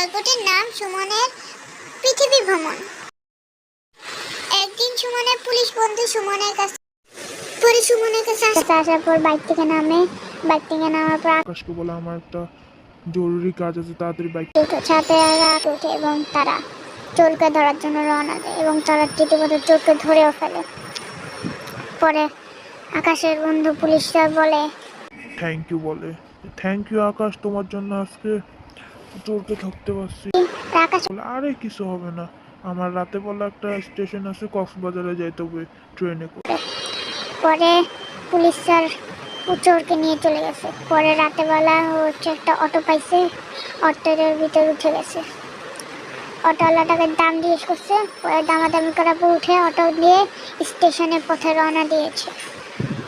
গল্পটির নাম সুমনের পৃথিবী ভ্রমণ। একদিন সুমনের পুলিশ বন্ধু সুমনের কাছে আসার পর বাইক থেকে নামার পর আকাশকে বলে আমার একটা জরুরি কাজ আছে, তাড়াতাড়ি বাইক। ছাতে রাত ওঠে এবং তারা চোরকে ধরার জন্য রওনা দেয় এবং তারা রীতিমতো চোরকে ধরেও ফেলে। পরে আকাশের বন্ধু পুলিশরা বলে থ্যাংক ইউ বলে, থ্যাংক ইউ আকাশ, তোমার জন্য আজকে চোরকে ধরতে পারছি। আকাশ বলে আরে কিছু হবে না, আমার রাতে বেলা একটা স্টেশন আছে, কক্সবাজারে যাইতে হবে ট্রেনে করে। পরে পুলিশ স্যার চোরকে নিয়ে চলে গেছে। পরে রাতেবেলা হচ্ছে একটা অটো পাইছে, অটোর ভিতরে উঠে গেছে। অটোওয়ালাটাকে দাম জিজ্ঞেস করছে, পরে দামাদামি করার পর উঠে অটো দিয়ে স্টেশনের পথে রওনা দিয়েছে।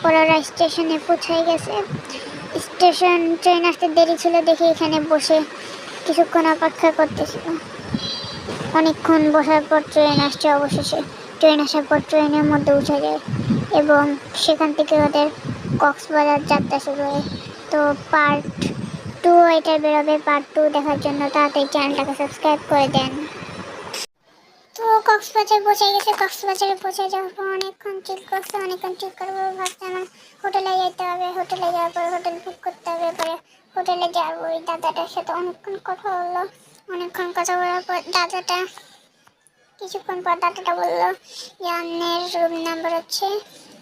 পরে ওরা স্টেশনে পৌঁছে গেছে। স্টেশন ট্রেন আসতে দেরি ছিল দেখে এখানে বসে কিছুক্ষণ অপেক্ষা করতেছিল। অনেকক্ষণ বসার পর ট্রেন আসছে। অবশেষে ট্রেন আসার পর ট্রেনের মধ্যে উঠে যায় এবং সেখান থেকে ওদের কক্সবাজার যাত্রা শুরু হয়। তো পার্ট 2 এটা বেরোবে। পার্ট 2 দেখার জন্য তাড়াতাড়ি চ্যানেলটাকে সাবস্ক্রাইব করে দেন। তো কক্সবাজার কক্সবাজারে পৌঁছে যাওয়ার পর অনেকক্ষণ চিল করবো ভাবছে আমার হোটেলে যেতে হবে। হোটেলে যাওয়ার পর হোটেল বুক করতে হবে। পরে হোটেলে যাবো। ওই দাদাটার সাথে অনেকক্ষণ কথা হলো। অনেকক্ষণ কথা বলার পর কিছুক্ষণ পর দাদাটা বললো যে আপনার রুম নাম্বার হচ্ছে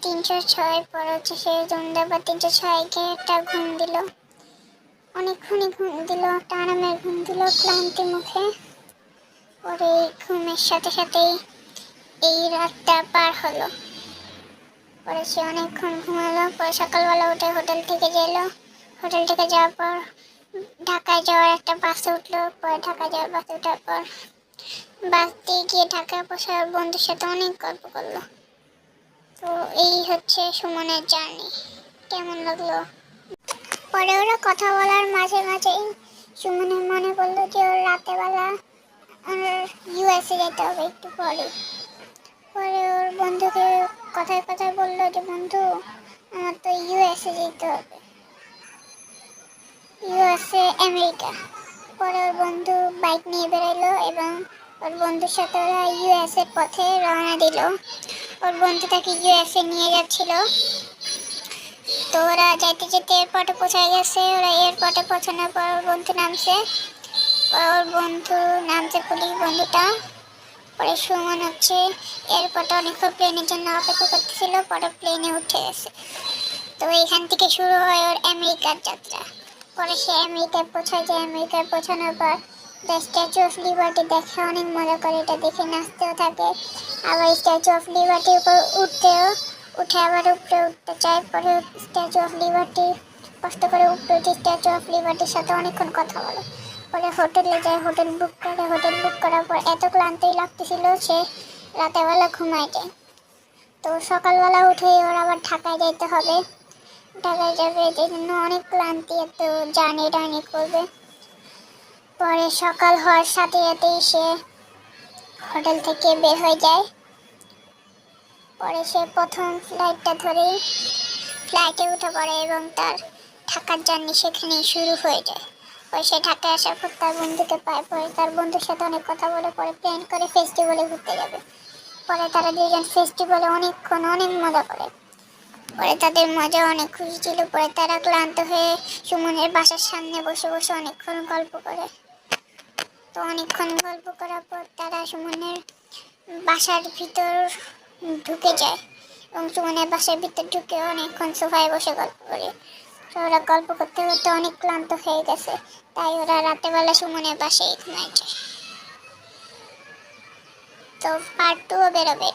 306। পরে হচ্ছে সে রুম নাম্বার 306-কে একটা ঘুম দিল। অনেকক্ষণই ঘুম দিল, একটা আরামের ঘুম দিল ক্লান্তি মুখে। পরে ঘুমের সাথে সাথেই এই রাতটা পার হলো। পরে সে অনেকক্ষণ ঘুমালো। পরে সকালবেলা উঠে হোটেল থেকে গেল। হোটেল থেকে যাওয়ার পর ঢাকায় যাওয়ার একটা বাসে উঠলো। পরে ঢাকা যাওয়ার বাসে ওঠার পর বাস দিয়ে গিয়ে ঢাকায় বসার বন্ধুর সাথে অনেক গল্প করলো। তো এই হচ্ছে সুমনের জার্নি। কেমন লাগলো? পরে ওরা কথা বলার মাঝে মাঝেই সুমনের মনে পড়লো যে ওর রাতেবেলা ইউএসএ যেতে হবে একটু পরে। পরে ওর বন্ধুকে কথায় কথায় বললো যে বন্ধু আমার তো ইউএসএ যেতে হবে, ইউএসএ আমেরিকা। পরে ওর বন্ধু বাইক নিয়ে বেরোলো এবং ওর বন্ধুর সাথে ওরা ইউএসএর পথে রওনা দিল। ওর বন্ধু তাকে ইউএসএ নিয়ে যাচ্ছিল। তো ওরা যেতে যেতে এয়ারপোর্টে পৌঁছে গেছে। ওরা এয়ারপোর্টে পৌঁছানোর পর ওর বন্ধু নামছে পুলিশ বন্ধুটা। পরে সুমন হচ্ছে এয়ারপোর্টে অনেকক্ষণ প্লেনের জন্য অপেক্ষা করতেছিল। পরে প্লেনে উঠে গেছে। তো এখান থেকে শুরু হয় ওর আমেরিকার যাত্রা। পরে সে আমেরিকায় পৌঁছায় যায়। আমেরিকায় পৌঁছানোর পর দ্য স্ট্যাচু অফ লিবার্টি দেখে অনেক মজা করে। এটা দেখে নাচতেও থাকে। আবার স্ট্যাচু অফ লিবার্টির উপর উঠে আবার উপরে উঠতে চায়। পরে স্ট্যাচু অফ লিবার্টি কষ্ট করে উপরে উঠে স্ট্যাচু অফ লিবার্টির সাথে অনেকক্ষণ কথা বলে। পরে হোটেলে যায়, হোটেল বুক করার পর এত ক্লান্তি লাগতেছিল সে রাতেবেলা ঘুমায় যায়। তো সকালবেলা উঠেই ওর আবার ঢাকায় যেতে হবে। ঢাকায় যাবে, এই জন্য অনেক ক্লান্তি, এত জার্নি করবে। পরে সকাল হওয়ার সাথে সাথেই সে হোটেল থেকে বের হয়ে যায়। পরে সে প্রথম ফ্লাইটটা ধরে ফ্লাইটে উঠে পড়ে এবং তার ঢাকার জার্নি সেখানেই শুরু হয়ে যায়। পরে সে ঢাকায় আসার পর তার বন্ধুকে পায়। পরে তার বন্ধুর সাথে অনেক কথা বলে পরে প্ল্যান করে ফেস্টিভ্যালে ঘুরতে যাবে। পরে তারা দুজন ফেস্টিভ্যালে অনেকক্ষণ অনেক মজা করে। পরে তাদের মজা অনেক খুশি ছিল। পরে তারা ক্লান্ত হয়ে সুমনের বাসার সামনে বসে বসে অনেকক্ষণ গল্প করে। তো অনেকক্ষণ গল্প করার পর তারা সুমনের বাসার ভিতর ঢুকে যায় এবং সুমনের বাসার ভিতর ঢুকে অনেকক্ষণ সোফায় বসে গল্প করে। তো ওরা গল্প করতে করতে অনেক ক্লান্ত হয়ে গেছে, তাই ওরা রাতেবেলা সুমনের বাসায় ঘুমায় যায়। তো পার্ট 2 বেরোবে।